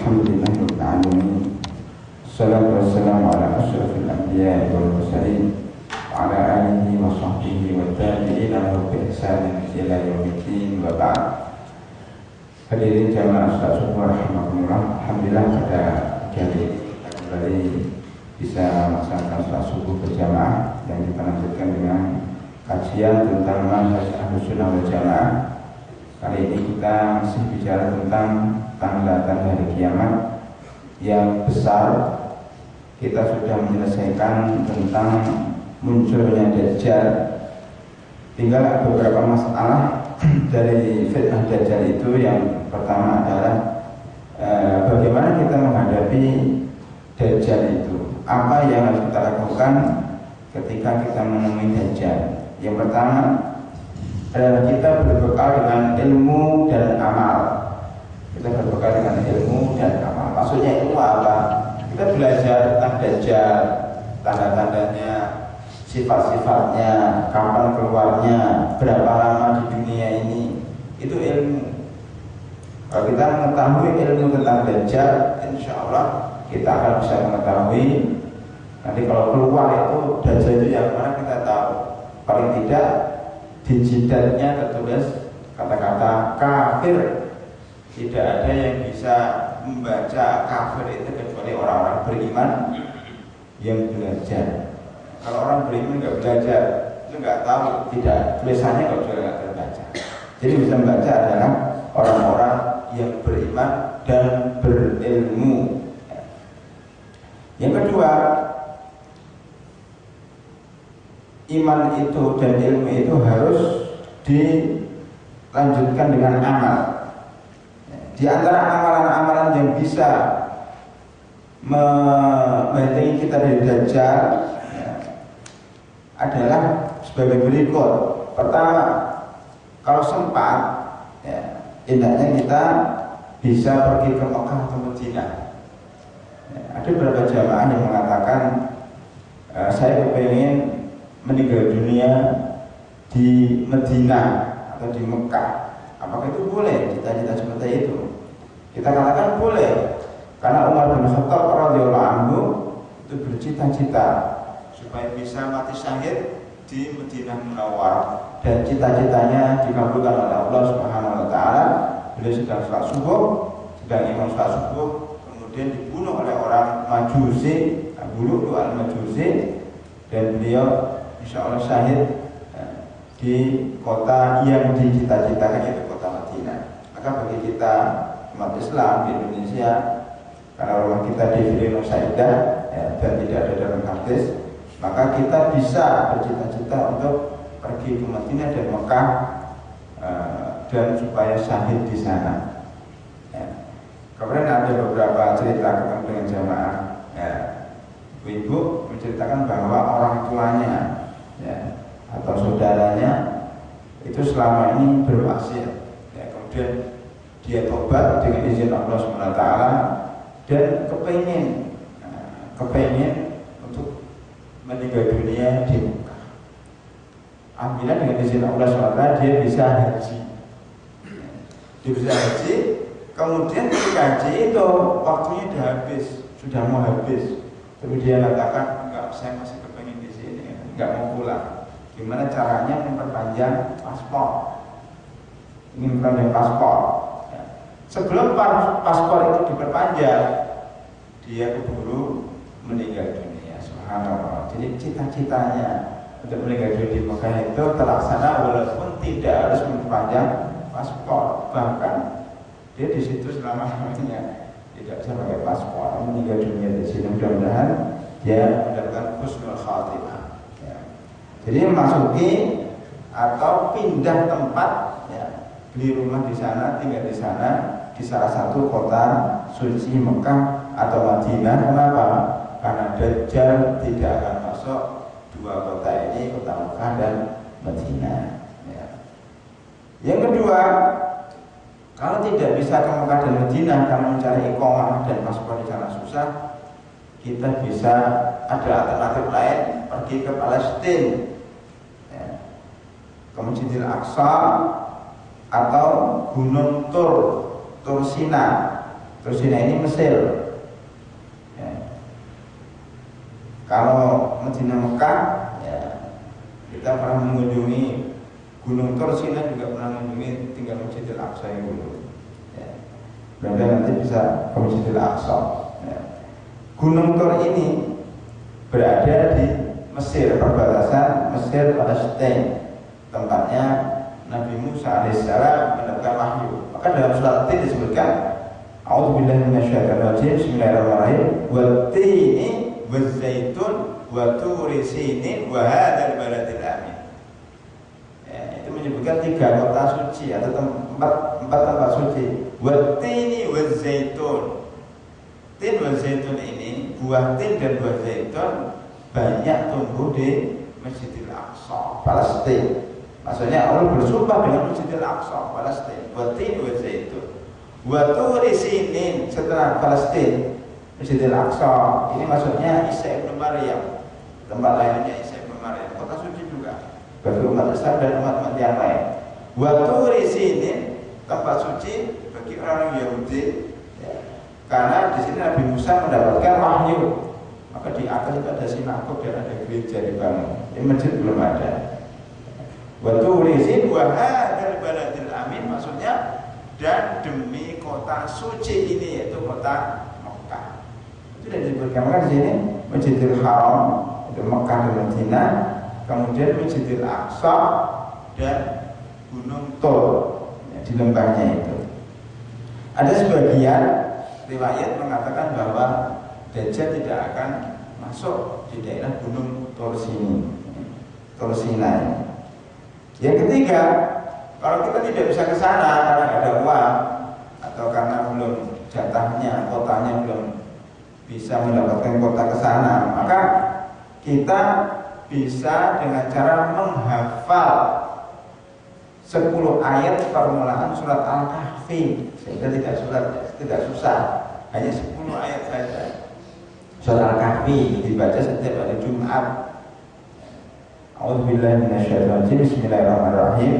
Alhamdulillahirabbil alamin. Wassalatu wassalamu ala asyrafil anbiya'i wal mursalin wa ala alihi wa sahbihi wa tabi'ina wa bi ihsanin ila yaumiddin wa ba'd. Hadirin jamaah salat subuh rahimakumullah. Alhamdulillah pada pagi hari ini kita kembali bisa melaksanakan salat subuh berjamaah yang kita lanjutkan dengan kajian tentang manhaj Ahlussunnah wal Jamaah. Kali ini kita masih bicara tentang tanda-tanda hari kiamat yang besar. Kita sudah menyelesaikan tentang munculnya Dajjal. Tinggal beberapa masalah dari fitnah Dajjal itu. Yang pertama adalah bagaimana kita menghadapi Dajjal itu. Apa yang harus kita lakukan ketika kita menemui Dajjal? Yang pertama adalah kita berbekal dengan ilmu dan amal. Kita berbekal dengan ilmu dan amal. Maksudnya itu apa? Kita belajar tentang Dajjal, tanda-tandanya, sifat-sifatnya, kapan keluarnya, berapa lama di dunia ini. Itu ilmu. Kalau kita mengetahui ilmu tentang Dajjal, insya Allah kita akan bisa mengetahui nanti kalau keluar itu Dajjal itu yang mana kita tahu. Paling tidak di jidatnya tertulis kata-kata kafir. Tidak ada yang bisa membaca kafir itu kecuali orang-orang beriman yang belajar. Kalau orang beriman nggak belajar, itu nggak tahu, tidak tulisannya kalau juga nggak terbaca. Jadi bisa membaca adalah orang-orang yang beriman dan berilmu. Yang kedua, iman itu dan ilmu itu harus dilanjutkan dengan amal. Di antara amalan-amalan yang bisa membentengi kita dari Dajjal adalah sebagai berikut. Pertama, kalau sempat, hendaknya kita bisa pergi ke Mekah atau Madinah. Ada beberapa jamaah yang mengatakan saya kepengen meninggal dunia di Madinah atau di Mekah. Apakah itu boleh? Cita-cita seperti itu kita katakan boleh, karena Umar bin Khattab radhiyallahu anhu itu bercita-cita supaya bisa mati syahid di Madinah Munawwarah, dan cita-citanya dikabulkan oleh Allah Subhanahu wa taala. Beliau sedang salat subuh, sedang imam salat subuh, kemudian dibunuh oleh orang Majusi, Abu Lu'lu' al-Majusi, dan beliau insya Allah syahid di kota yang dicita-citakan, yaitu kota Madinah. Maka bagi kita umat Islam di Indonesia, karena rumah kita di Firino Saidah dan tidak ada dalam hadis, maka kita bisa bercita-cita untuk pergi ke Madinah dan Mekah dan supaya syahid di sana. Kemudian ada beberapa cerita ketemu dengan jamaah. Ibu menceritakan bahwa orang tuanya atau saudaranya itu selama ini bermaksiat, kemudian dia tobat dengan izin Allah SWT dan kepengen untuk meninggal dunia di Mekah. Alhamdulillah dengan izin Allah SWT dia bisa haji. Kemudian ketika haji itu waktunya sudah habis, sudah mau habis. Tapi dia katakan, enggak, saya masih kepengen di sini, enggak mau pulang. Gimana caranya memperpanjang paspor? Ingin memperpanjang paspor. Sebelum paspor itu diperpanjang, dia keburu meninggal dunia. Subhanallah. Jadi cita-citanya untuk meninggal dunia di Mekah itu terlaksana walaupun tidak harus memperpanjang paspor. Bahkan dia di situ selama-lamanya tidak bisa pakai paspor, meninggal dunia di sini. Mudah-mudahan dia mendapatkan husnul khatimah. Jadi memasuki atau pindah tempat, beli rumah di sana, tinggal di sana, di salah satu kota suci Mekah atau Madinah. Kenapa? Karena Dajjal tidak akan masuk dua kota ini, kota Mekah dan Madinah. Yang kedua, kalau tidak bisa ke Mekah dan Madinah karena mencari iqamah dan paspor di sana susah, kita bisa ada alternatif lain, pergi ke Palestina, ke Masjidil Aqsa atau Gunung Tur Sina. Tursina ini Mesir. Ya. Kalau Madinah Mekah, ya, kita pernah mengunjungi Gunung Tursina, juga pernah mengunjungi, tinggal Masjidil Aqsa yang dulu. Ya. Berarti nanti bisa ke Masjidil Aqsa. Ya. Gunung Tur ini berada di Mesir, perbatasan Mesir Palestina, tempatnya Nabi Musa alaihissalam mendapatkan wahyu. Maka dalam surat Tin disebutkan, A'udzubillahi minasyaitonir rajim, bismillahirrahmanirrahim, wat-tini waz-zaitun wa turi sinin wa hadzal baladil amin. Ya, itu menyebutkan 3 kota suci atau empat tempat suci. Wat-tini waz-zaitun. Tin waz-zaitun ini, buah tin dan buah zaitun banyak tumbuh di Masjidil Aqsa, Palestina. Maksudnya Allah bersumpah dengan Masjidil Aqsa, Palestina. Wat-tin waz-zaitun. Wa turi sinin, setelah Palestina, Masjidil Aqsa ini maksudnya Isa ibn Maryam, tempat lainnya Isa ibn Maryam, kota suci juga bagi umat Islam dan umat-umat yang lain. Wa turi sinin, tempat suci bagi orang Yahudi, ya. Karena di sini Nabi Musa mendapatkan wahyu. Maka di atas itu ada sinagog dan ada gereja dibangun. Ini masjid belum ada. Wa turi sin wa hadzal baladil amin, maksudnya dan demi kota suci ini, yaitu kota Mekah. Itu sudah disebutkan. Maka di sini Masjidil Haram, itu Mekah dan Madinah, kemudian Masjidil Aqsa dan Gunung Tur, ya, di lembahnya itu. Ada sebagian riwayat mengatakan bahwa Dajjal tidak akan masuk di daerah Gunung Tursina. Yang ketiga, kalau kita tidak bisa ke sana karena tidak ada uang atau karena belum jatahnya, kotanya belum bisa mendapatkan kota ke sana, maka kita bisa dengan cara menghafal 10 ayat permulaan surat Al-Kahfi, sehingga tidak susah, hanya 10 ayat saja. Surat Al-Kahfi dibaca setiap hari Jumat. A'udzubillahi minasyaitonir rajim. Bismillahirrahmanirrahim.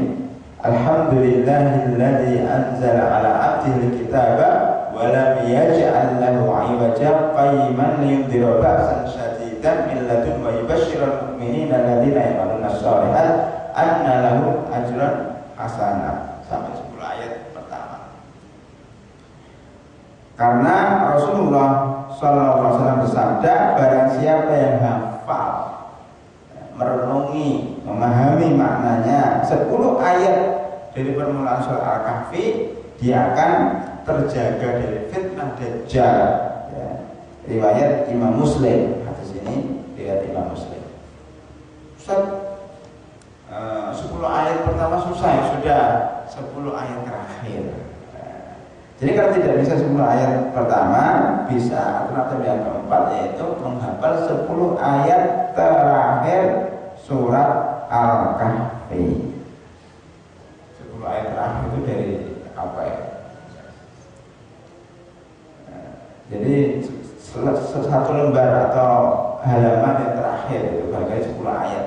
Alhamdulillahilladzi anzala 'ala 'abdihi al-kitaba wa lam yaj'al lahu 'iwaja qayyiman liyundhira ba'san shadidan min ladun wa yubashshiral mu'minina alladziina ya'maluna ash-shalihat anna lahum ajran hasanah. Sampai 10 ayat pertama. Karena Rasulullah SAW bersabda, barang siapa yang hafal, merenungi, memahami maknanya 10 ayat dari permulaan surat Al-Kahfi, dia akan terjaga dari fitnah Dajjal. Ya. Riwayat Imam Muslim. Hadis ini riwayat Imam Muslim. Ustaz, 10 ayat pertama susah, ya sudah 10 ayat terakhir. Jadi kalau tidak bisa 10 ayat pertama, bisa alternatif yang keempat, yaitu menghafal 10 ayat terakhir surat Al-Kahfi. 10 ayat terakhir itu dari apa ya? Jadi satu lembar atau halaman yang terakhir itu bagai 10 ayat.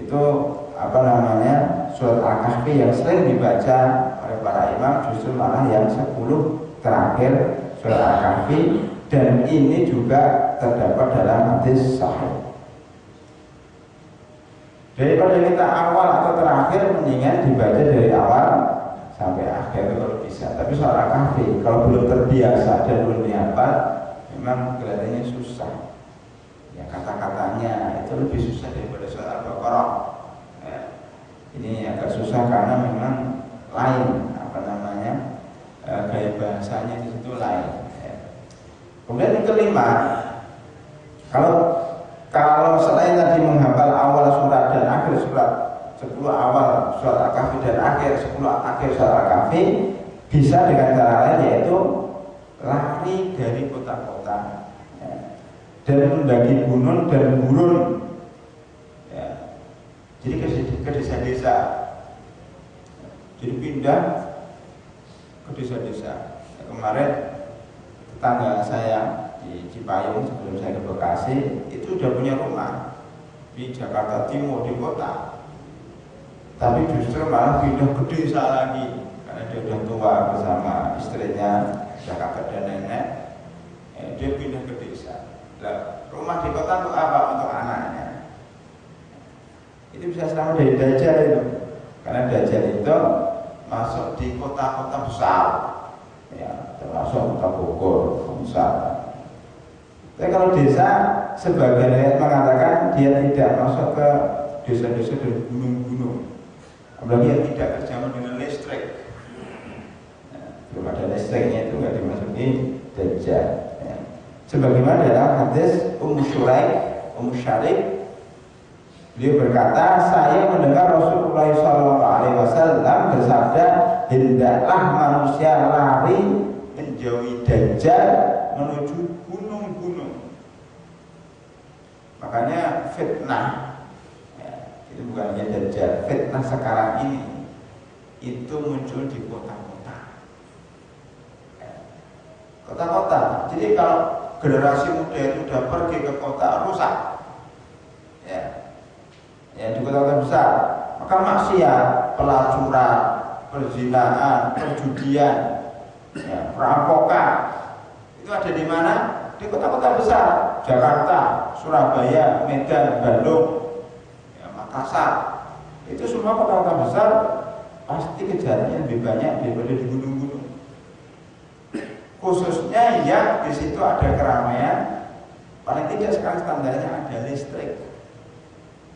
Itu apa namanya, surat Al-Kahfi yang sering dibaca oleh para imam, justru malah yang 10 terakhir surat Al-Kahfi, dan ini juga terdapat dalam hadis sahih. Daripada kita awal atau terakhir, mendingan dibaca dari awal sampai akhir kalau bisa. Tapi surat Al-Kahfi kalau belum terbiasa dan belum dihafal, memang kelihatannya susah. Ya, kata-katanya itu lebih susah daripada surat Al-Baqarah. Ya, ini agak susah karena memang lain, apa namanya, gaya bahasanya di situ lain. Ya. Kemudian yang kelima, kalau selain tadi menghafal awal surat dan akhir surat, 10 awal surat Al-Kahfi dan akhir 10 akhir surat Al-Kahfi, bisa dengan cara lain, yaitu lari dari kota-kota, ya, dan mendaki gunung dan gurun, ya. Jadi ke desa-desa, jadi pindah ke desa-desa. Ya, kemarin tetangga saya di Cipayung sebelum saya ke Bekasi itu sudah punya rumah di Jakarta Timur, di kota, tapi justru malah pindah ke desa lagi karena dia udah tua bersama istrinya, sudah kakek dan nenek, dia pindah ke desa. Nah, rumah di kota untuk apa? Untuk anaknya. Itu bisa selamat dari Dajjal itu, karena Dajjal itu masuk di kota-kota besar, ya, termasuk kota Bogor, besar. Tapi kalau desa, sebagian ayat mengatakan dia tidak masuk ke desa-desa dan gunung-gunung, apalagi yang tidak terjamah dengan listrik. Belum ada listriknya itu nggak dimasuki Dajjal. Ya. Sebagaimana dalam hadis Ummu Syarif, beliau berkata, saya mendengar Rasulullah SAW bersabda, hendaklah manusia lari menjauhi Dajjal menuju gunung-gunung. Makanya fitnah, ya, itu bukan hanya Dajjal, fitnah sekarang ini itu muncul di kota-kota. Kota-kota. Jadi kalau generasi muda itu sudah pergi ke kota, rusak. Ya, di kota-kota besar, maka maksiat, pelacuran, perzinahan, perjudian, ya, perampokan itu ada di mana? Di kota-kota besar, Jakarta, Surabaya, Medan, Bandung, ya, Makassar. Itu semua kota-kota besar pasti kejadiannya lebih banyak daripada di gunung-gunung. Khususnya yang di situ ada keramaian, paling tidak sekarang standarnya ada listrik.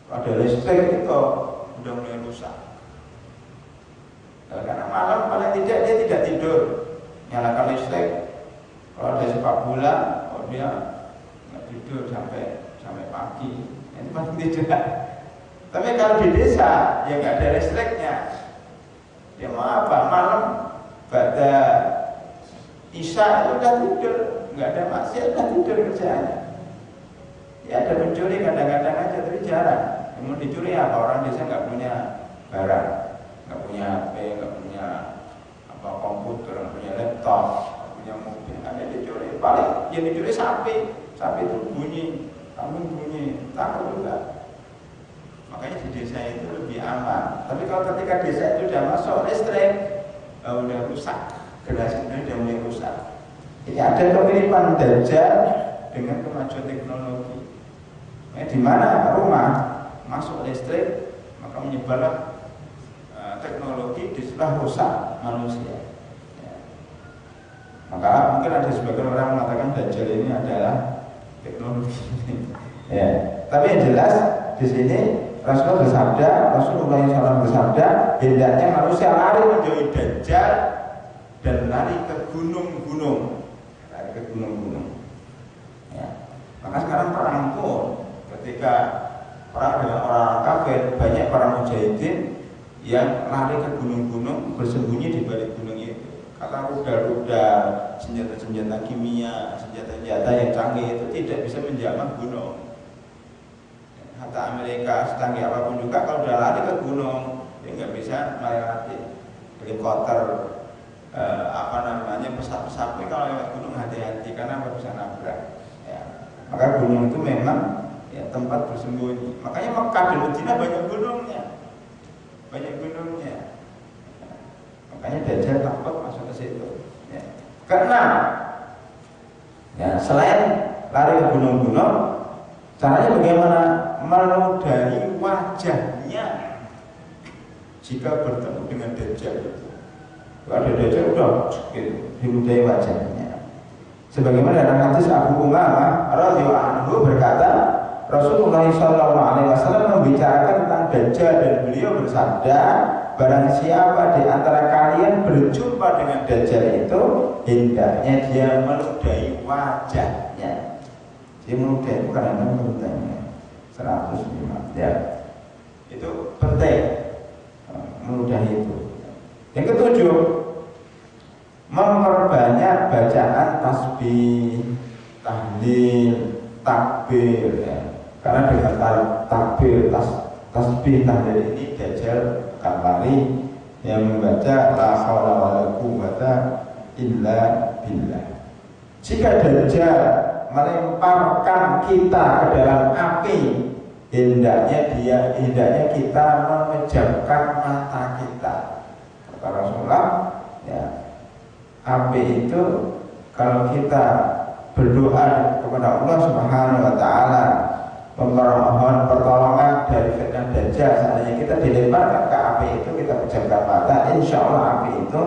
Kalau ada listrik itu udah mulai rusak. Karena malam paling tidak dia tidak tidur, nyalakan listrik. Kalau ada sepak bola, oh dia nggak tidur sampai pagi, itu paling tidak. Tapi kalau di desa yang nggak ada listriknya, dia mau apa? Malam pada Isya itu udah tidur, nggak ada maksiat, udah tidur kerjaannya. Ya ada mencuri kadang-kadang aja, tapi jarang. Yang mau dicuri apa? Orang desa nggak punya barang, nggak punya HP, nggak punya apa komputer, nggak punya laptop, nggak punya mobil, ada dicuri. Paling yang dicuri sapi itu bunyi, kambing bunyi, takut juga. Makanya di desa itu lebih aman. Tapi kalau ketika desa itu udah masuk listrik, udah rusak. Generasi ini sudah mulai rusak. Ini ada kemiripan Dajjal dengan kemajuan teknologi. Di mana rumah masuk listrik, maka menyebarlah teknologi di setelah rusak manusia. Ya. Maka mungkin ada sebagian orang mengatakan Dajjal ini adalah teknologi. Ya. Tapi yang jelas di sini Rasulullah bersabda, hendaknya manusia lari menjauhi Dajjal dan lari ke gunung-gunung, ya. Maka sekarang perang pun, ketika perang dengan orang kafir, banyak para mujahidin yang lari ke gunung-gunung, bersembunyi di balik gunung itu. Karena rudal-rudal, senjata-senjata kimia, senjata-senjata yang canggih itu tidak bisa menjamah gunung. Hatta Amerika secanggih apapun juga, kalau udah lari ke gunung, dia nggak bisa melewati helikopter. Pesawat-pesawat kalau lewat gunung hati-hati karena bisa nabrak. Ya. Maka gunung itu memang ya, tempat bersembunyi. Makanya Mekah dan Madinah banyak gunungnya. Ya. Makanya Dajjal takut masuk ke situ. Ya. Karena ya, selain lari ke gunung-gunung, caranya bagaimana? Meludahi wajahnya jika bertemu dengan Dajjal itu. Kalau ada Dajjal udah gitu, diludahi wajahnya. Sebagaimana dalam hadis Abu Umamah radhiyallahu anhu berkata, Rasulullah SAW membicarakan tentang Dajjal dan beliau bersabda, barang siapa di antara kalian berjumpa dengan Dajjal itu, hendaknya dia meludahi wajahnya. Dia meludahi bukan hanya meludahnya 105 ya. Itu penting meludahi itu. Yang ketujuh, memperbanyak bacaan tasbih, tahlil, takbir ya. Karena dengan takbir, tasbih, tahlil ini Dajjal akan lari yang membaca la haula wala quwwata illa billah. Jika Dajjal melemparkan kita ke dalam api, hendaknya kita memejamkan mata kita. Kata Rasulullah, api itu kalau kita berdoa kepada Allah Subhanahu wa taala memohon pertolongan dari fitnah Dajjal, seandainya kita dilemparkan ke api itu, kita pejamkan mata, insya Allah api itu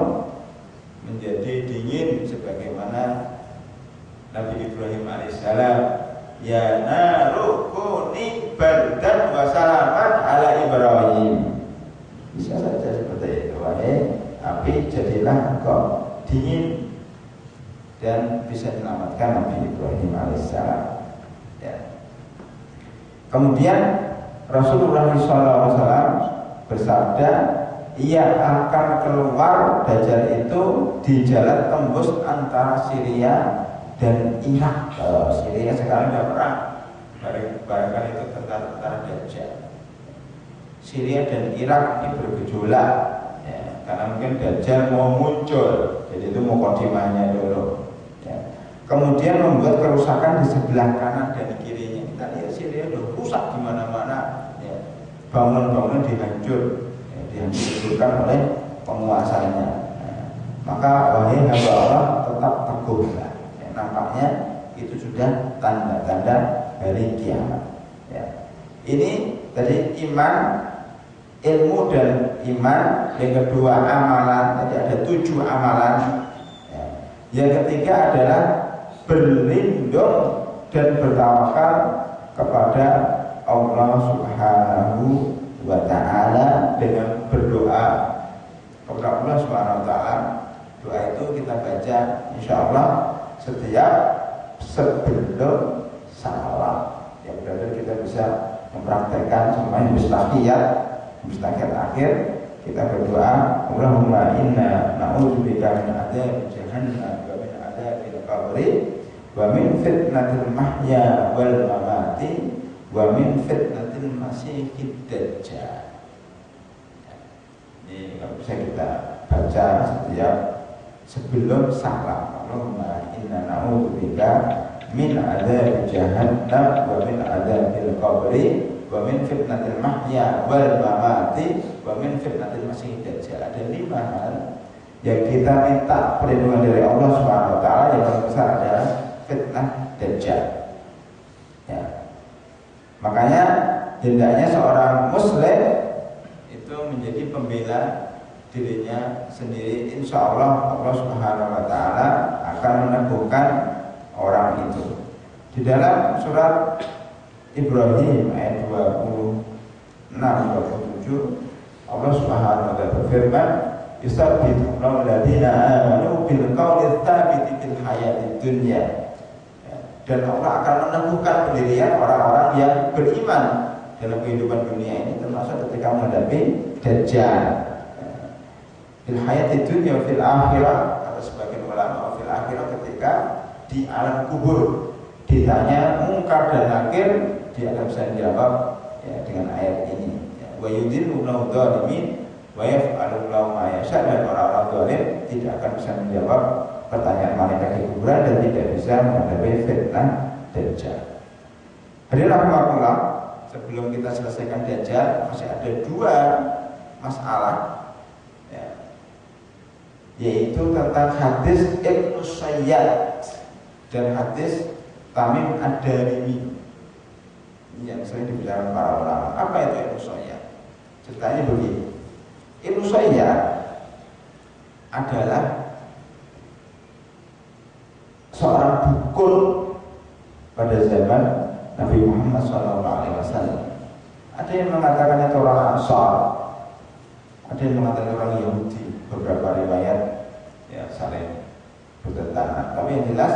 menjadi dingin sebagaimana Nabi Ibrahim alaihissalam, ya naru kuni bardan wa salaman ala Ibrahim. Bisa saja seperti itu, wahai api jadilah engkau dingin dan bisa menyelamatkan Nabi Ibrahim alaihissalam. Ya. Kemudian Rasulullah SAW bersabda, ia akan keluar Dajjal itu di jalan tembus antara Syria dan Irak. Syria sekarang sudah perang, barangkali itu tentara Dajjal. Syria dan Irak ini bergejolak, ya, karena mungkin Dajjal mau muncul, jadi itu mukadimahnya dulu. Ya. Kemudian membuat kerusakan di sebelah kanan dan kirinya. Kita lihat Syria sudah rusak di mana-mana, ya. Bangunan-bangunan dihancurkan oleh penguasanya. Maka wahai hamba Allah, tetap teguhlah. Ya, nampaknya itu sudah tanda-tanda hari kiamat. Ya. Ini tadi iman, ilmu dan iman. Yang kedua amalan, tadi ada 7 amalan. Ya. Yang ketiga adalah berlindung dan bertawakal kepada Allah Subhanahu wa ta'ala dengan berdoa kepada Allah Subhanahu wa ta'ala. Doa itu kita baca insya Allah setiap sebelum salam. Ya, berarti kita bisa mempraktekkan semuanya mustaqiyat akhir kita berdoa, Allahumma inna na'udzubika min adzab jahannam wa min adzabil qabri wa min fitnatil mahya wal mamati wa min fitnatil masiihid dajjal. Ini kalau bisa kita baca setiap sebelum salam. Allahumma inna na'udzubika min adzab jahannam wa min adzabil qabri wa min fitnatil mahya wal mamati wa min fitnatil masiihid dajjal. Ada 5 hal yang kita minta perlindungan dari Allah Subhanahu wa taala. Yang paling besar adalah fitnah dajjal. Ya. Makanya hendaknya seorang muslim itu menjadi pembela dirinya sendiri. Insya Allah Allah Subhanahu wa taala akan meneguhkan orang itu. Di dalam surat Ibrahim ayat 26-27 Allah Subhanahu wa taala berfirman, "Yusabbitu alladziina aamanu bil qawli tsabiti fil hayatid dunya." Dan Allah akan meneguhkan pendirian orang-orang yang beriman dalam kehidupan dunia ini, termasuk ketika menghadapi Dajjal. Fil hayatid dunya fil akhirah, atau sebagian ulama fil akhirah, ketika di alam kubur ditanya mungkar dan nakir, dia akan bisa menjawab ya, dengan ayat ini. Wa yudhillullahu dzalimin wa yaf'alullahu ma yasha. Dan orang-orang zalim tidak akan bisa menjawab pertanyaan malaikat di kuburan dan tidak bisa menghadapi fitnah Dajjal. Hadirin rahimakumullah, sebelum kita selesaikan Dajjal masih ada 2 masalah, ya, yaitu tentang hadis Ibnu Sayyad dan hadis Tamim Ad-Darimi yang sering dibicarakan para ulama. Apa itu Ibnu Sayyad? Ceritanya begini. Ibnu Sayyad adalah seorang dukun pada zaman Nabi Muhammad SAW. Ada yang mengatakan itu orang Ansar, ada yang mengatakan orang Yahudi. Beberapa riwayat ya saling bertentangan. Tapi yang jelas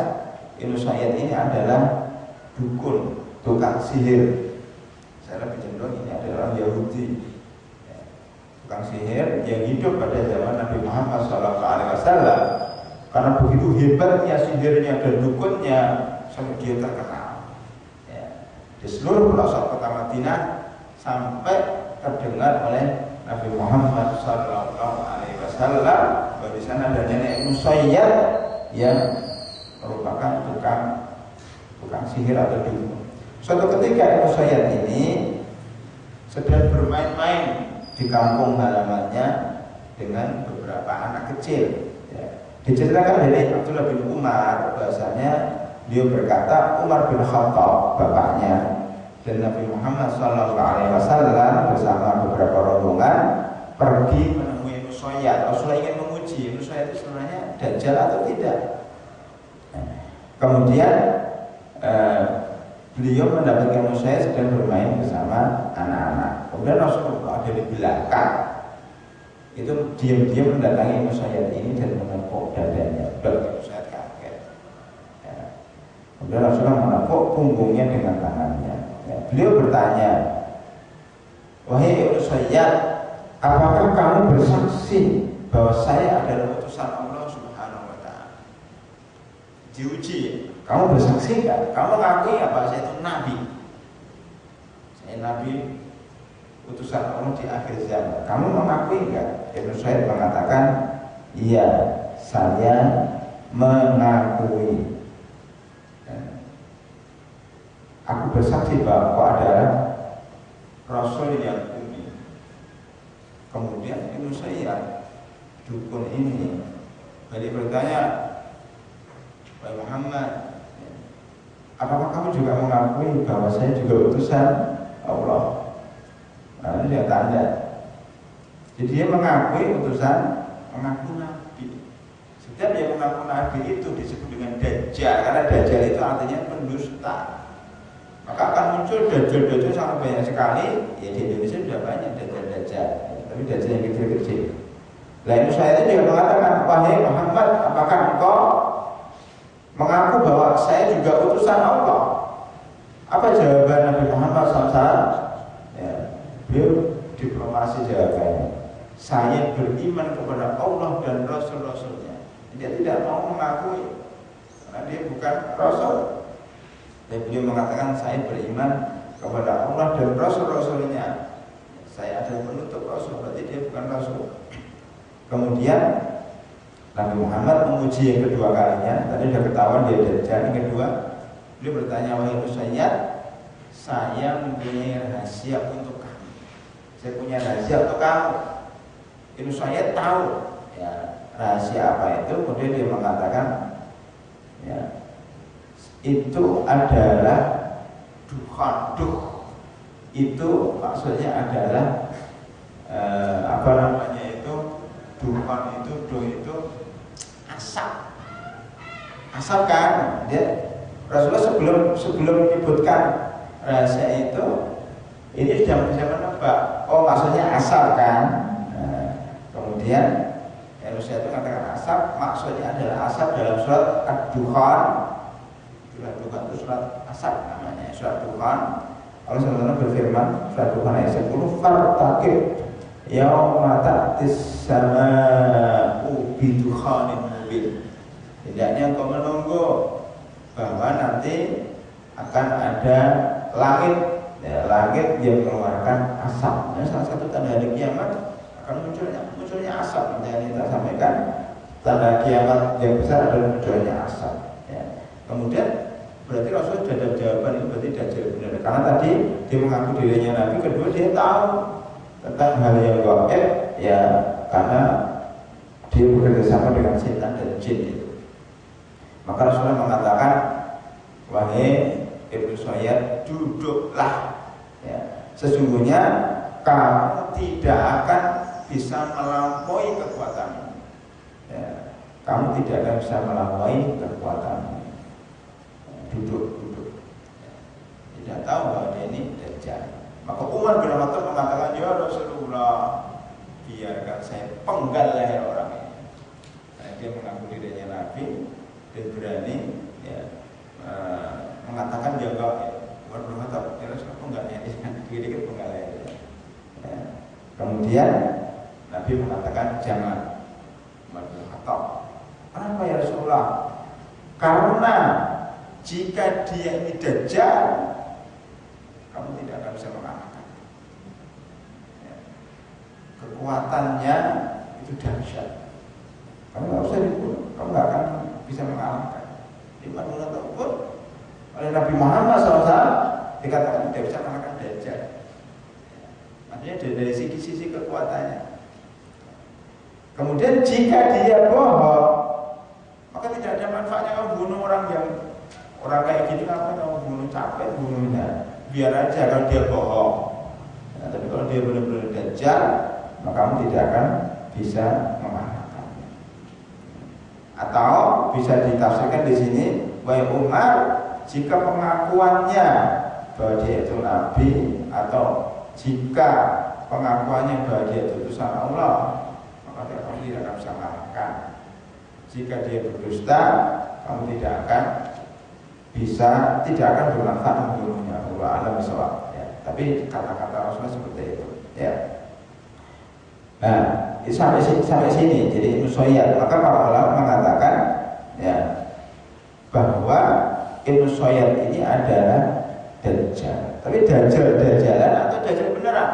Ibnu Sayyad ini adalah dukun, tukang sihir. Saya lebih cenderung ini adalah orang Yahudi, ya, tukang sihir yang hidup pada zaman Nabi Muhammad SAW. Karena begitu hebatnya sihirnya dan dukunnya sampai dia terkenal, ya, di seluruh pelosok kota Madinah, sampai terdengar oleh Nabi Muhammad SAW bahwa di sana ada nenek Ibnu Sayyad yang merupakan tukang sihir atau dukun. Suatu ketika Ibnu Sayyad ini sedang bermain-main di kampung halamannya dengan beberapa anak kecil. Ya. Diceritakan dari Abdullah bin Umar bahasanya dia berkata Umar bin Khattab bapaknya dan Nabi Muhammad SAW bersama beberapa rombongan pergi menemui Nusayyad. Rasulullah ingin menguji Nusayyad itu sebenarnya dajjal atau tidak. Kemudian beliau mendapatkan Nusayyad sedang bermain bersama anak-anak. Kemudian Rasulullah ada di belakang itu diam-diam mendatangi Nusayyad ini dan menepuk dadanya. Nusayyad kaget. Kemudian Rasulullah menepuk punggungnya dengan tangannya. Beliau bertanya, wahai Nusayyad, apakah kamu bersaksi bahwa saya adalah utusan Allah Subhanahu wa Ta'ala? Diuji, kamu bersaksi enggak? Kamu ngakui apa saya itu nabi? Saya nabi utusan Allah di akhir zaman. Kamu mengakui enggak? Ibnu Sa'id mengatakan, iya, saya mengakui. Aku bersaksi bahwa kau adalah Rasul yang ummi. Kemudian Ibnu Sa'id dukun ini balik bertanya, wahai Muhammad, apakah kamu juga mengakui bahwa saya juga utusan Allah? Nah, ini dia tanda. Jadi dia mengakui utusan, mengaku nabi. Setiap yang mengaku nabi itu disebut dengan dajjal, karena dajjal itu artinya pendusta. Maka akan muncul dajjal-dajjal sangat banyak sekali. Ya di Indonesia sudah banyak dajjal-dajjal, tapi dajjal yang kecil-kecil. Lalu saya itu juga mengatakan, wahai Muhammad, apakah engkau mengaku bahwa saya juga utusan Allah? Apa jawaban Nabi Muhammad SAW? Ya, beliau diplomasi jawabannya. Saya beriman kepada Allah dan Rasul-Rasulnya. Dia tidak mau mengakui karena dia bukan Rasul. Dan beliau mengatakan saya beriman kepada Allah dan Rasul-Rasulnya. Saya adalah penutup Rasul, berarti dia bukan Rasul. Kemudian Nabi Muhammad menguji yang kedua kalinya. Tadi sudah ketahuan dia dajjal. Yang kedua, beliau bertanya, wahai Nusayyad, saya mempunyai rahasia untuk kamu. Saya punya rahasia untuk kamu. Nusayyad tahu ya, rahasia apa itu. Kemudian dia mengatakan, ya, itu adalah duh. Itu maksudnya adalah apa namanya itu, duhan itu, duh itu asap kan. Dia Rasulullah sebelum menyebutkan rahasia itu, ini sudah bisa menebak. Oh, maksudnya asap kan. Nah, kemudian Rasulullah itu katakan asap, maksudnya adalah asap dalam surat Ad-Dukhan. Surat Dukhan itu surat asap namanya, surat Dukhan. Allah SWT berfirman, surat Dukhan ayat 10, fartaqib yauma ta'tis sama'u bidukhanin mubin. Hendaknya engkau menunggu bahwa nanti akan ada langit, ya, langit yang mengeluarkan asap. Nah, salah satu tanda hari kiamat akan munculnya asap. Nanti kita sampaikan tanda kiamat yang besar adalah munculnya asap. Ya. Kemudian berarti Rasul sudah ada jawaban, itu berarti dajjal benar. Karena tadi dia mengaku dirinya nabi, kedua dia tahu tentang hal yang gaib, ya, karena dia bekerja sama dengan setan dan jin itu. Maka Rasulullah mengatakan, wahai Ibnu Sayyad, duduklah. Ya. Sesungguhnya kamu tidak akan bisa melampaui kekuatanmu. Ya. Kamu tidak akan bisa melampaui kekuatanmu. Duduk. Ya. Tidak tahu bahwa dia ini dajjal. Maka Umar bin Khattab mengatakan, ya Rasulullah, biarkan saya penggal leher orang ini. Nah, dia mengaku dirinya nabi dan berani, ya, mengatakan dia enggak, ya. Umar bin Khattab, ya Rasulullah, penggal leher, dikit-dikit penggal leher. Ya. Kemudian Nabi mengatakan, jangan. Umar bin Khattab, kenapa ya Rasulullah? Karena jika dia ini dajjal, kamu tidak akan bisa mengalahkan. Ya. Kekuatannya itu dahsyat. Kamu nggak usah dibunuh, kamu nggak akan bisa mengalahkan. Umar bin Khattab pun oleh Nabi Muhammad SAW dikatakan tidak bisa mengalahkan dajjal. Maksudnya dari sisi kekuatannya. Kemudian jika dia bohong, orang kayak gini ngapain mau bunuh, capek bunuhnya, biar aja kalau dia bohong. Nah, tapi kalau dia benar-benar dajjal, maka kamu tidak akan bisa mengalahkan. Atau bisa ditafsirkan di sini, wahai Umar, jika pengakuannya bahwa dia itu nabi, atau jika pengakuannya bahwa dia itu utusan Allah, maka kamu tidak akan bisa mengalahkan. Jika dia berdusta, kamu tidak akan bermanfaat membunuhnya. Allah alam bisawab. Ya. Tapi kata-kata Rasulullah seperti itu. Ya. Nah, sampai sini. Jadi Ibnu Soyad. Maka para ulama mengatakan, ya, bahwa Ibnu Soyad ini adalah dajjal. Tapi dajjalan atau dajjal beneran?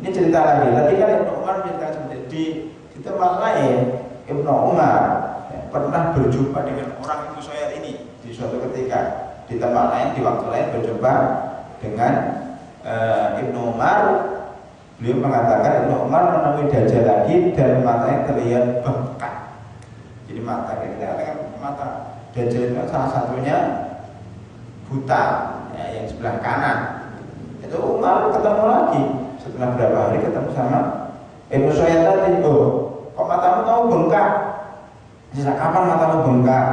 Ini cerita lagi. Tadi kan Ibnu Umar cerita seperti di tempat lain. Ibnu Umar pernah berjumpa dengan orang Ibnu Soyad ini di suatu ketika di tempat lain, di waktu lain berjumpa dengan Ibnu Umar. Beliau mengatakan Ibnu Umar menemui dajjal lagi dan matanya terlihat bengkak. Jadi mata kita katakan mata dajjal itu salah satunya buta, ya, yang sebelah kanan. Itu Umar ketemu lagi setelah berapa hari ketemu sama Ibnu Soyad tadi. Kok matamu tahu bengkak? Sejak kapan matamu bengkak?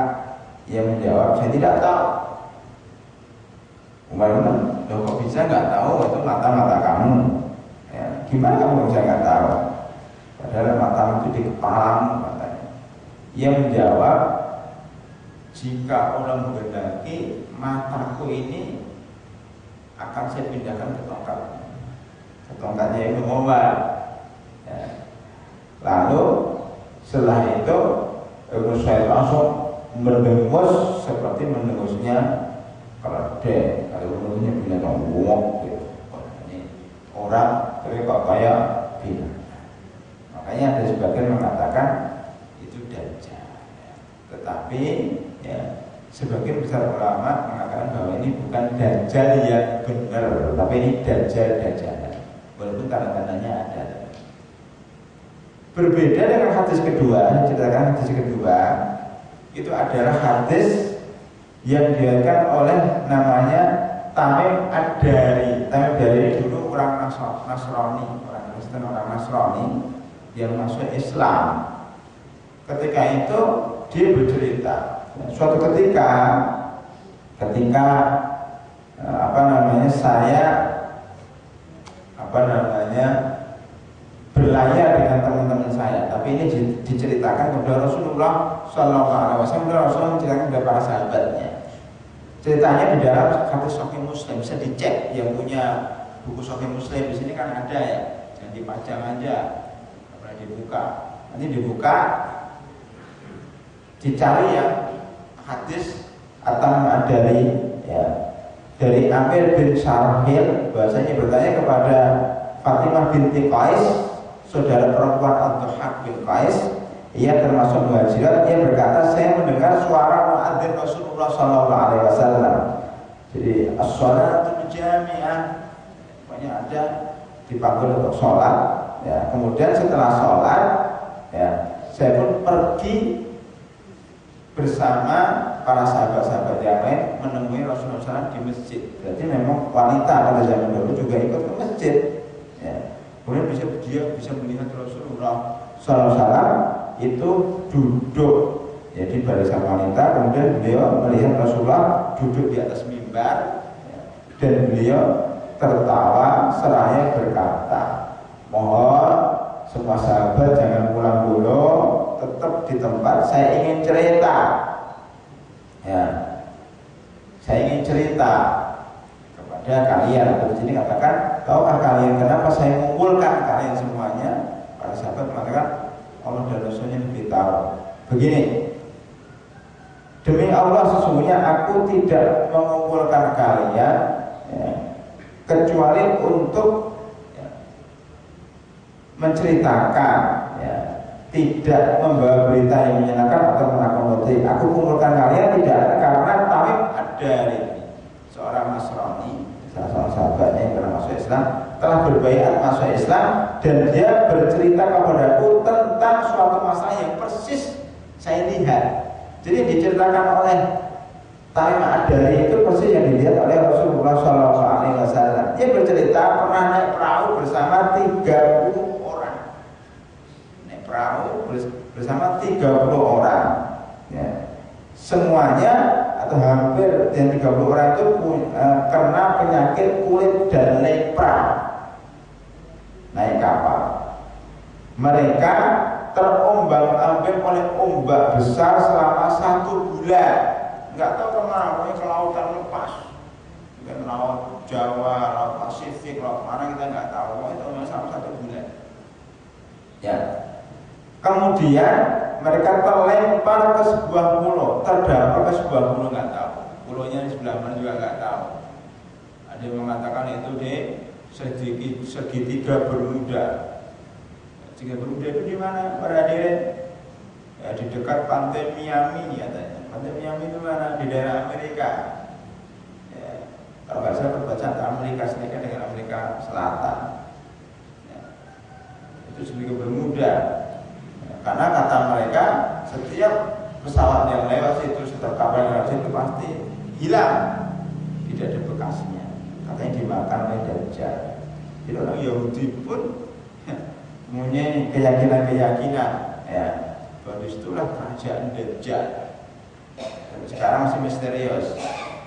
Ia menjawab, saya tidak tahu. Umar bilang, kok bisa nggak tahu itu mata kamu? Ya, gimana kamu bisa nggak tahu? Padahal matamu itu di kepalamu katanya. Ia menjawab, jika Allah menghendaki, mataku ini akan saya pindahkan ke tongkatnya Ibnu Umar. Ya. Lalu setelah itu Ibnu Soyad langsung mendengus seperti mendengusnya keledai. Kalau mendengus binatang wong gitu. Ini orang tapi kok kayak binatang. Makanya ada sebagian mengatakan itu dajjal. Tetapi ya, sebagian besar ulama mengatakan bahwa ini bukan dajjal yang benar, tapi ini dajjal-dajjalan. Walaupun tanda-tandanya ada. Berbeda dengan hadis kedua, ceritakan hadis kedua itu adalah hadis yang diriwayatkan oleh namanya Tamim Ad-Dari. Tamim Ad-Dari dulu orang Nasrani, orang Kristen, orang Nasrani yang masuk Islam. Ketika itu dia bercerita, suatu ketika saya berlayar dengan teman-teman saya, tapi ini diceritakan kepada Rasulullah SAW. Rasulullah menceritakan kepada para sahabatnya. Ceritanya di dalam hadis Sahih Muslim, bisa dicek yang punya buku Sahih Muslim di sini kan ada ya, jangan dipajang aja, pernah dibuka. Nanti dibuka, dicari yang hadis At-Tamim Ad-Dari, ya, dari Amir bin Syarhil, bahasanya bertanya kepada Fatimah binti Qais, saudara perempuan Ad-Dhahhak bin Qais. Ia termasuk muhajirat. Ia berkata, saya mendengar suara muadzin Rasulullah SAW. Jadi as-shalatu jami'ah, pokoknya ada dipanggil untuk sholat. Ya, kemudian setelah sholat, ya, saya pun pergi bersama para sahabat-sahabat yang lain menemui Rasulullah SAW di masjid. Berarti memang wanita pada zaman dulu juga ikut ke masjid. Ya. Kemudian dia bisa melihat Rasulullah SAW itu duduk, jadi barisan wanita. Kemudian beliau melihat Rasulullah duduk di atas mimbar, ya, dan beliau tertawa seraya berkata, mohon semua sahabat jangan pulang dulu, tetap di tempat, saya ingin cerita. Ya, saya ingin cerita kepada kalian. Di sini katakan, tahukah kalian kenapa saya mengumpulkan kalian semuanya? Para sahabat mengatakan, Allah dan Rasulnya lebih tahu. Begini, demi Allah sesungguhnya aku tidak mengumpulkan kalian, ya, kecuali untuk, ya, menceritakan, ya, tidak membawa berita yang menyenangkan atau menakut-nakuti. Aku kumpulkan kalian tidak karena Tamim Ad-Dari, seorang Nasrani, salah seorang sahabatnya yang pernah masuk Islam, telah berbaiat masuk Islam, dan dia bercerita kepadaku tentang suatu masalah yang persis saya lihat. Jadi diceritakan oleh Tamim Ad-Dari itu persis yang dilihat oleh Rasulullah SAW. Dia bercerita pernah naik perahu bersama 30 orang. Naik perahu bersama 30 orang. Ya. Semuanya atau hampir yang 30 orang itu kena penyakit kulit dan lepra. Naik kapal. Mereka terombang-ambing oleh ombak besar selama 1 bulan. Nggak tahu kemana, pokoknya ke lautan lepas, ke laut Jawa, laut Pasifik, laut mana kita nggak tahu. Pokoknya itu selama 1 bulan. Ya. Kemudian mereka terlempar ke sebuah pulau, terdampar ke sebuah pulau, nggak tahu. Pulaunya di sebelah mana juga nggak tahu. Ada yang mengatakan itu di segitiga Bermuda. Segitiga Bermuda itu di mana? Berada ya, di dekat pantai Miami katanya. Pantai Miami itu mana? Di daerah Amerika. Ya, kalau nggak salah berbaca antara Amerika Serikat dengan Amerika Selatan. Ya, itu segitiga Bermuda. Ya, karena kata mereka setiap pesawat yang lewat situ, setiap kapal yang lewat situ pasti hilang, tidak ada bekasnya. Katanya dimakan oleh Dajjal. Jadi orang Yahudi pun punya keyakinan-keyakinan, ya, bahwa disitulah kerajaan Dajjal. Sekarang masih misterius.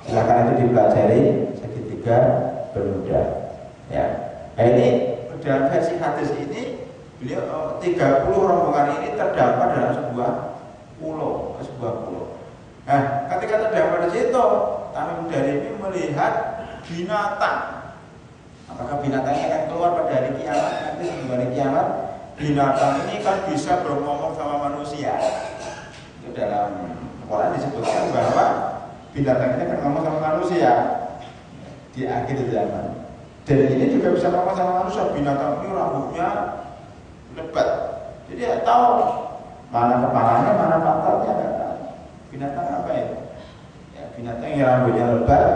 Silakan itu dipelajari segitiga Bermuda. Ya. Nah, ini dalam versi hadis ini beliau 30 rombongan ini terdampar dalam sebuah pulau. Nah, ketika terdampar di situ, Tamim Ad-Dari ini melihat binatang. Apakah binatangnya akan keluar pada hari kiamat? Nanti sebelum hari kiamat, binatang ini kan bisa berngomong sama manusia. Itu dalam Quran disebutkan bahwa binatang ini akan ngomong sama manusia di akhir zaman. Dan ini juga bisa ngomong sama manusia. Binatang ini rambutnya lebat, jadi tidak tahu mana kepalanya, mana pantatnya, tidak tahu. Binatang apa itu? Ya, binatang yang rambutnya lebat,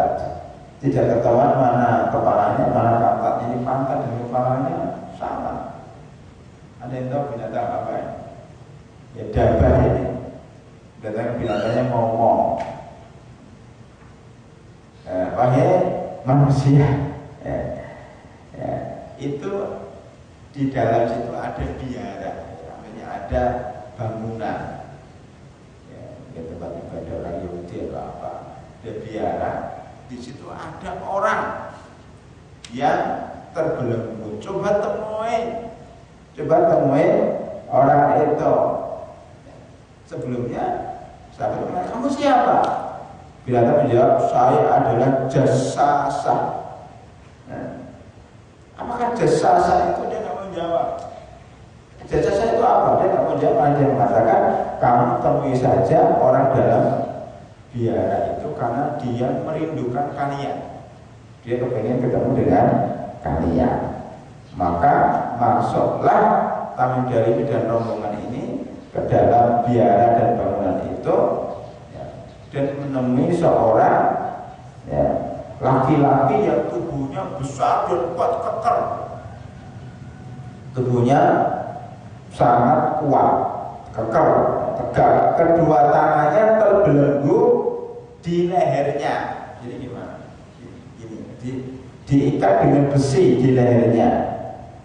tidak ketahuan mana kepalanya, mana pantatnya. Ini pantat dan kepalanya sama. Ada yang tahu binatang apa ya? Ya dabah ini. Binatangnya ngomong. Wahai manusia, ya, itu di dalam situ ada biara, namanya ada bangunan. Ya, tempat ibadah orang Yahudi atau apa? Ada biara. Di situ ada orang yang terbelenggu. Coba temuin orang itu. Sebelumnya sahabat bertanya, kamu siapa? Binatang menjawab, saya adalah Jassasa. Nah, apakah Jassasa itu? Dia nggak mau jawab. Jassasa itu apa? Dia nggak mau jawab. Dia mengatakan, kamu temui saja orang dalam biara itu karena dia merindukan kalian. Dia kepengen ketemu dengan kalian. Maka masuklah Tamim Ad-Dari dan rombongan ini ke dalam biara dan bangunan itu, ya, dan menemui seorang, ya, laki-laki yang tubuhnya besar dan kuat kekar. Tubuhnya sangat kuat, kekar, tegak. Kedua tangannya terbelenggu di lehernya. Jadi gimana? Diikat dengan besi di lehernya.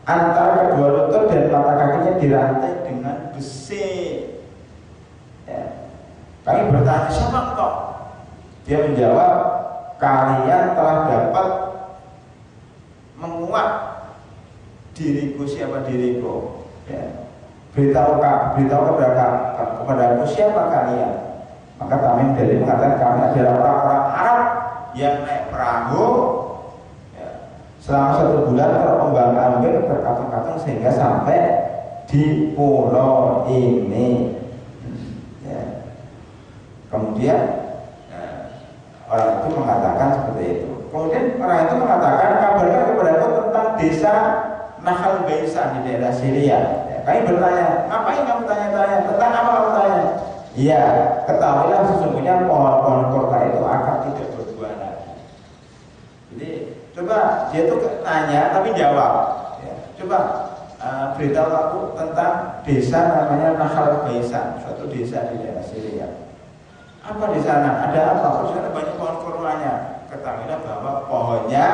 Antara kedua lutut dan mata kakinya dirantai dengan besi. Ya. Kami bertanya, siapa engkau? Dia menjawab, kalian telah dapat menguak diriku. Siapa diriku? Ya. Beritahu kepadaku siapa kalian. Maka Tamim Ad-Dari mengatakan, kami adalah orang-orang Arab yang naik perahu selama 1 bulan terombang-ambing berkapung-kapung sehingga sampai di pulau ini. Ya. Kemudian orang itu mengatakan seperti itu. Kemudian orang itu mengatakan, kabarkan kepadaku tentang desa Nahal Baisan di daerah Syria. Ya, kami bertanya, ngapain kamu tanya-tanya? Tentang apa kamu tanya? Iya, ketahuilah sesungguhnya pohon-pohon kota itu akan tidak berbuah lagi. Jadi coba dia tuh nanya tapi jawab. Ya, coba beritahu aku tentang desa namanya Nahal Baisan, suatu desa di daerah Syria. Apa di sana? Ada apa? Oh, di sana banyak pohon kurmanya. Ketahuilah bahwa pohonnya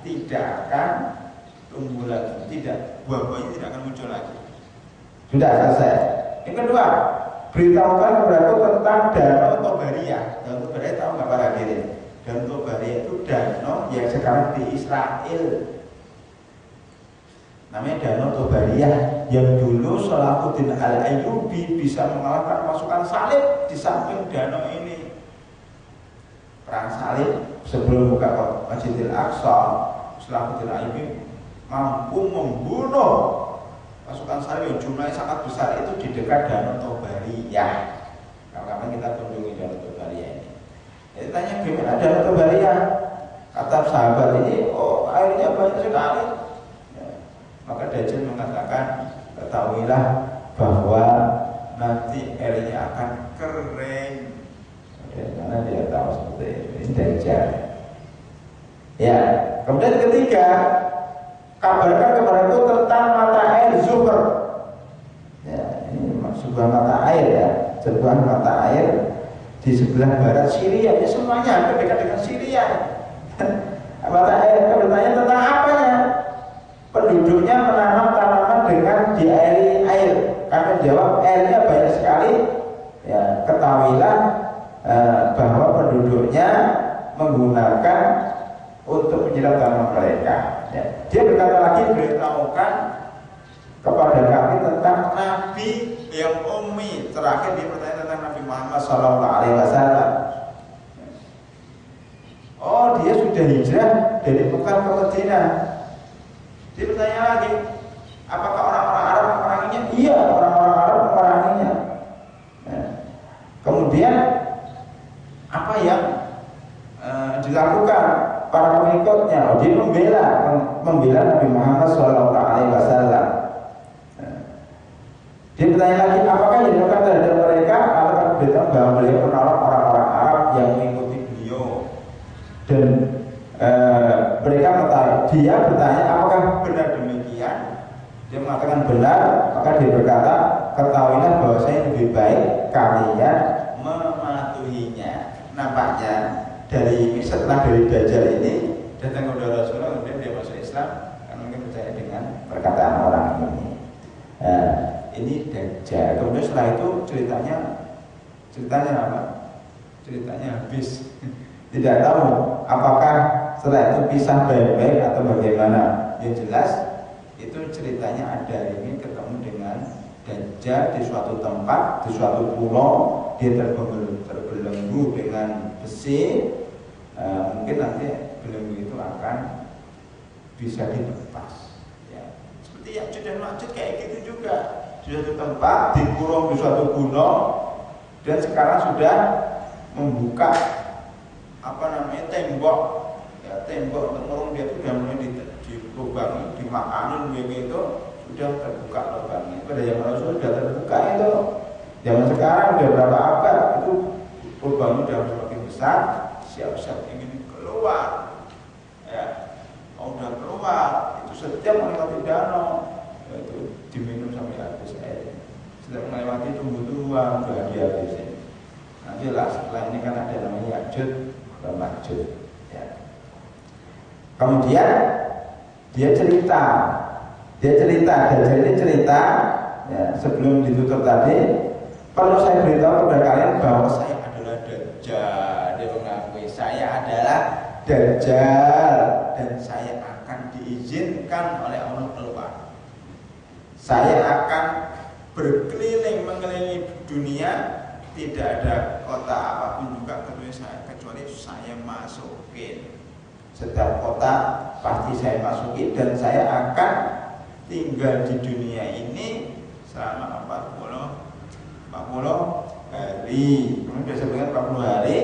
tidak akan tumbuh lagi, tidak, buah-buahnya tidak akan muncul lagi. Sudah selesai. Yang kedua, beritahukan kepadaku tentang Danau Tobaria. Danau Tobaria tahu nggak para hadirin? Danau Tobaria itu danau yang sekarang di Israel. Namanya Danau Tobaria, yang dulu Salahuddin Al-Ayyubi bisa mengalahkan pasukan salib di samping danau ini. Perang salib sebelum buka Masjidil Aqsa, Salahuddin Al-Ayyubi mampu membunuh pasukan salib yang jumlahnya sangat besar itu di dekat Danau Tobaria. Kapan kita kunjungi Danau Tobaria ini? Jadi tanya gimana Danau Tobaria? Kata sahabat ini, oh airnya banyak sekali. Maka Dajjal mengatakan, ketahuilah bahwa nanti airnya akan kering. Karena dia tahu seperti itu. Ini Dajjal. Ya, kemudian ketiga, kabarkan kepadaku tentang mata air Zuhr. Ya, ini sebuah mata air ya, sebuah mata air di sebelah barat Syria. Ya semuanya dekat dengan Syria. Mata air, bertanya tentang apanya? Penduduknya menanam tanaman dengan diairi air. Kami jawab airnya banyak sekali. Ya, ketahuilah bahwa penduduknya menggunakan untuk menyiram tanaman mereka. Ya. Dia berkata lagi, beritahukan kepada kami tentang Nabi yang ummi. Terakhir dia bertanya tentang Nabi Muhammad SAW. Oh, dia sudah hijrah dari Mekah ke Madinah. Dia bertanya lagi, apakah orang-orang Arab memeranginya? Iya, orang-orang Arab memeranginya. Nah, kemudian apa yang dilakukan para pengikutnya? Oh, dia membela Nabi Muhammad SAW. Nah, dia bertanya lagi, apakah yang dilakukan terhadap mereka? Apakah beritahu bahwa beliau menolong orang-orang Arab yang mengikuti beliau? Dan mereka mengetahui. Dia bertanya apakah benar demikian. Dia mengatakan benar. Maka dia berkata, ketahuilah bahwa saya lebih baik kalian mematuhinya. Nampaknya dari setelah dari Dajjal ini datang kepada Rasulullah, kemudian dia masuk Islam karena mungkin percaya dengan perkataan orang ini. Ini Dajjal. Kemudian setelah itu ceritanya apa? Ceritanya habis. Tidak tahu apakah setelah itu pisah baik-baik atau bagaimana. Yang jelas itu ceritanya ada ini ketemu dengan Dajjal di suatu tempat, di suatu pulau. Dia terbelenggu dengan besi. Mungkin nanti belenggu itu akan bisa dilepas ya. Seperti yang sudah Ma'juj kayak gitu juga. Di suatu tempat, dikurung di suatu gunung. Dan sekarang sudah membuka tembok ya, tembok untuk dia itu sudah mulai dilubangi, dimakanin begitu, sudah terbuka lubangnya. Pada zaman Rasul sudah terbuka itu. Zaman sekarang sudah berapa abad itu lubangnya sudah semakin besar, siap-siap ingin keluar ya. Kalau sudah keluar itu setiap melewati danau itu diminum sampai habis air. Setiap melewati tumbuh-tumbuhan sudah dihabisin. Nanti lah setelah ini kan ada namanya Ya'juj dan Ma'juj ya. Kemudian dia cerita Dajjal ini cerita ya, sebelum ditutup tadi, perlu saya beritahu kepada kalian bahwa saya adalah Dajjal. Dia mengakui saya adalah Dajjal dan saya akan diizinkan oleh Allah keluar. Saya akan berkeliling mengelilingi dunia. Tidak ada kota apapun juga kecuali saya masukin. Setiap kota pasti saya masukin dan saya akan tinggal di dunia ini selama 40 hari. Kemudian saya sebutkan 40 hari.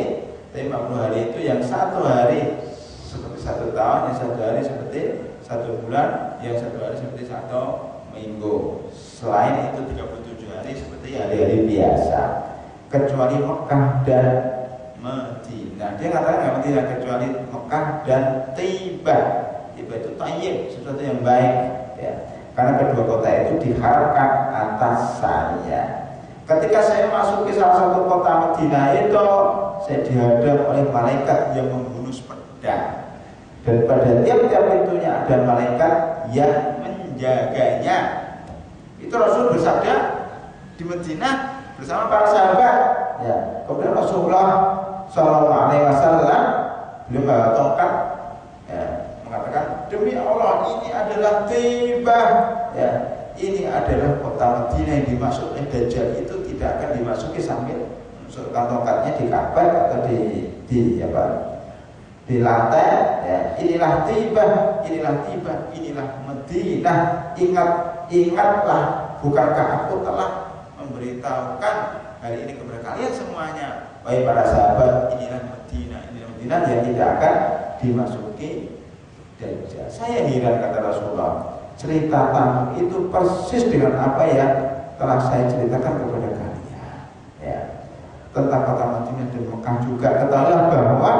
Tapi 40 hari itu yang satu hari seperti 1 tahun, yang satu hari seperti 1 bulan, yang satu hari seperti 1 minggu. Selain itu 37 hari seperti hari-hari biasa. Kecuali Mekah dan Madinah. Dia katakan nggak Madinah kecuali Mekah dan Taibah. Taibah itu tayyib, sesuatu yang baik ya. Karena kedua kota itu diharapkan atas saya. Ketika saya masuk ke salah satu kota Madinah itu, saya dihadap oleh malaikat yang membunuh pedang. Dan pada tiap-tiap pintunya ada malaikat yang menjaganya. Itu Rasul bersabda di Madinah bersama para sahabat. Ya, kemudian Rasulullah Shallallahu Alaihi Wasallam beliau bawa tongkat, ya, mengatakan demi Allah ini adalah Taibah, ya, ini adalah kota Madinah yang dimasukkan Dajjal itu tidak akan dimasuki sambil menusukkan tongkatnya di Ka'bah atau di lantai. Ya, inilah Taibah, inilah Madinah. Ingatlah, bukankah aku telah memberitahukan hari ini kepada kalian semuanya, wahai para sahabat, inilah Madinah yang tidak akan dimasuki Dajjal. Saya heran, kata Rasulullah, cerita tamu itu persis dengan apa yang telah saya ceritakan kepada kalian, ya, tentang kota Madinah dan Mekah juga. Ketahuilah bahwa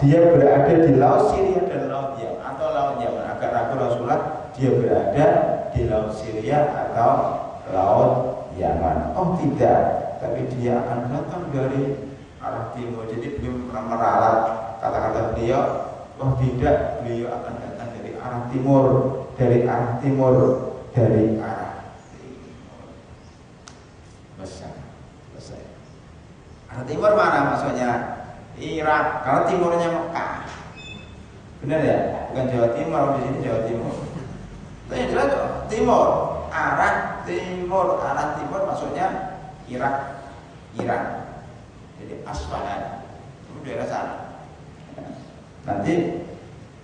dia berada di laut Syria dan laut Yaman, atau laut Yaman. Agak ragu Rasulullah, dia berada di laut Syria atau laut Yaman. Oh tidak, tapi dia akan datang dari arah timur. Jadi beliau pernah meralat kata-kata beliau. Oh tidak, beliau akan datang dari arah timur, dari arah timur. Besar. Arah timur mana maksudnya? Irak, karena timurnya Mekah. Benar ya? Bukan Jawa Timur, di sini Jawa Timur. Tapi jelas timur, arah timur maksudnya Irak, Iran. Jadi Asfahan, itu daerah sana. Nanti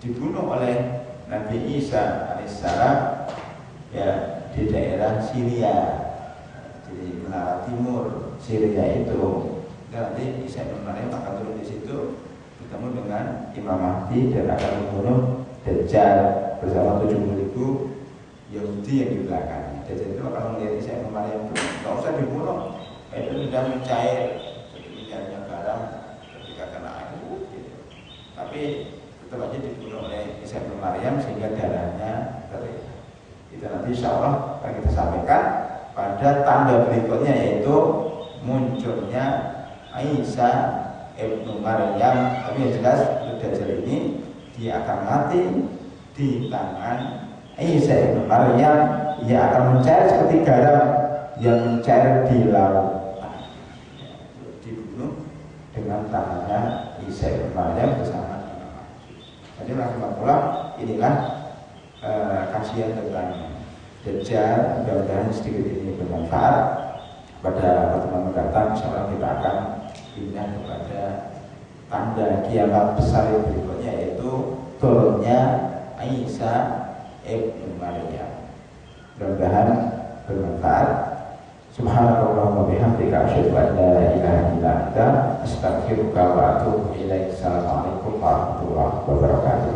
dibunuh oleh Nabi Isa alaihissalam, ya, di daerah Syria. Jadi menara timur Syria itu. Dan nanti Isa bin Maryam akan turun di situ, bertemu dengan Imam Mahdi dan akan membunuh Dajjal bersama 70.000 Yahudi yang di belakangnya. Dajjal itu akan melihat Isa bin Maryam itu nggak usah dibunuh, itu sudah mencair seperti mencairnya garam ketika kena air, gitu. Tapi tetap aja dibunuh oleh Isa bin Maryam sehingga darahnya terlihat. Itu nanti insya Allah akan kita sampaikan pada tanda berikutnya, yaitu munculnya Isa ibnu Maryam. Tapi yang jelas Dajjal ini dia akan mati di tangan Isa ibnu Maryam. Ia akan mencair seperti garam yang mencair di laut, dibunuh dengan tangannya Isa ibnu Maryam bersama Imam Mahdi. Jadi rahmatullah, inilah kajian tentang Dajjal. Mudah-mudahan sedikit ini bermanfaat. Pada pertemuan mendatang insyaallah kita akan pindah kepada tanda kiamat besar yang berikutnya, yaitu turunnya Isa ibnu Maryam. Mudah-mudahan bermanfaat. Subhanallahumma bihamdika asyhadu an la ilaha illa anta astaghfiruka wa atubu ilaik. Assalamualaikum warahmatullahi wabarakatuh.